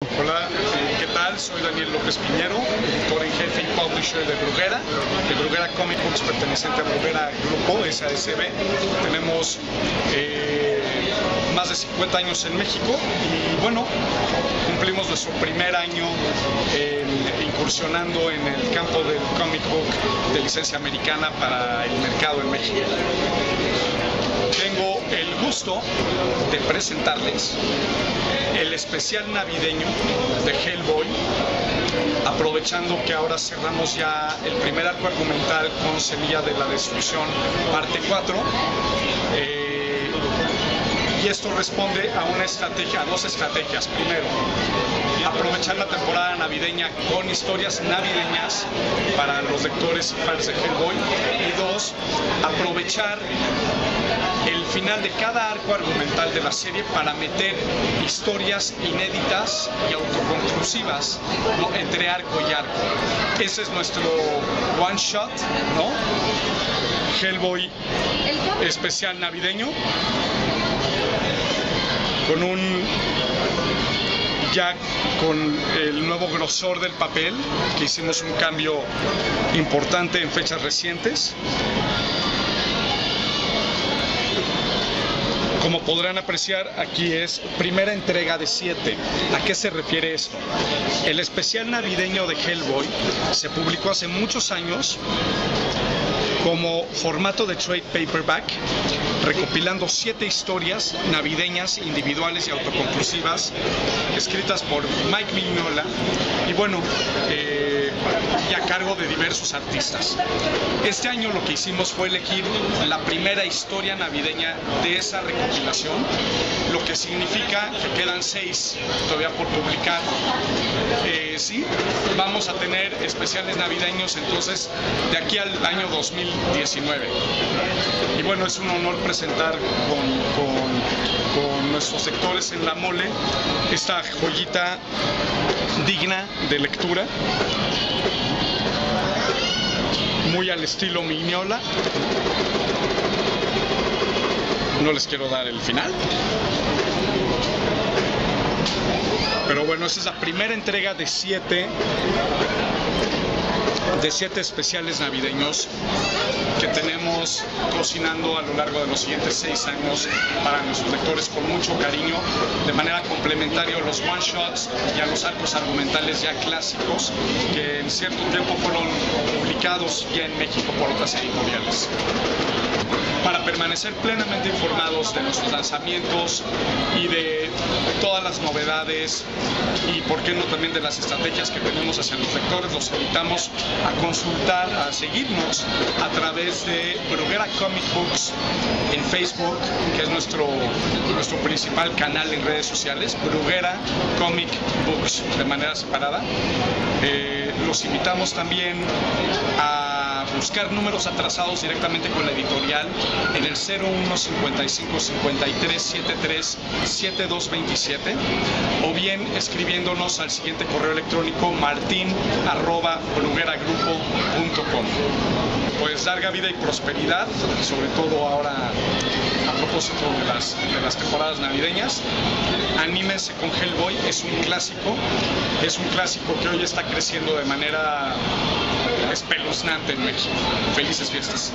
Hola, ¿qué tal? Soy Daniel López Piñero, editor en jefe y publisher de Bruguera Comic Books, perteneciente a Bruguera Grupo, SASB. Tenemos más de 50 años en México y bueno, cumplimos nuestro primer año incursionando en el campo del comic book de licencia americana para el mercado en México. Tengo el gusto de presentarles el especial navideño de Hellboy, aprovechando que ahora cerramos ya el primer arco argumental con Semilla de la Destrucción, parte 4. Y esto responde a dos estrategias. Primero, aprovechar la temporada navideña con historias navideñas para los lectores y fans de Hellboy. Y dos, aprovechar el final de cada arco argumental de la serie para meter historias inéditas y autoconclusivas, ¿no?, entre arco y arco. Ese es nuestro one shot, ¿no? Hellboy especial navideño, con el nuevo grosor del papel, que hicimos un cambio importante en fechas recientes. Como podrán apreciar, aquí es primera entrega de 7. ¿A qué se refiere esto? El especial navideño de Hellboy se publicó hace muchos años como formato de trade paperback, recopilando 7 historias navideñas, individuales y autoconclusivas, escritas por Mike Mignola y bueno, y a cargo de diversos artistas. Este año lo que hicimos fue elegir la primera historia navideña de esa recopilación, lo que significa que quedan 6 todavía por publicar. Sí, vamos a tener especiales navideños entonces de aquí al año 2019. Y bueno, es un honor presentar con nuestros lectores en la mole esta joyita digna de lectura, muy al estilo Mignola. No les quiero dar el final, pero bueno, esa es la primera entrega de 7 especiales navideños que tenemos cocinando a lo largo de los siguientes 6 años para nuestros lectores con mucho cariño, de manera complementaria a los one shots y a los arcos argumentales ya clásicos que en cierto tiempo fueron publicados ya en México por otras editoriales. Para permanecer plenamente informados de nuestros lanzamientos y de todas las novedades y por qué no también de las estrategias que tenemos hacia los lectores, los invitamos a consultar, a seguirnos a través de Bruguera Comic Books en Facebook, que es nuestro principal canal en redes sociales, Bruguera Comic Books de manera separada. Los invitamos también a buscar números atrasados directamente con la editorial en el 01 55 53 73 7227 o bien escribiéndonos al siguiente correo electrónico martin@brugueragrupo.com. Pues larga vida y prosperidad, sobre todo ahora a propósito de las temporadas navideñas. Anímense con Hellboy, es un clásico que hoy está creciendo de manera espeluznante en México. Felices fiestas.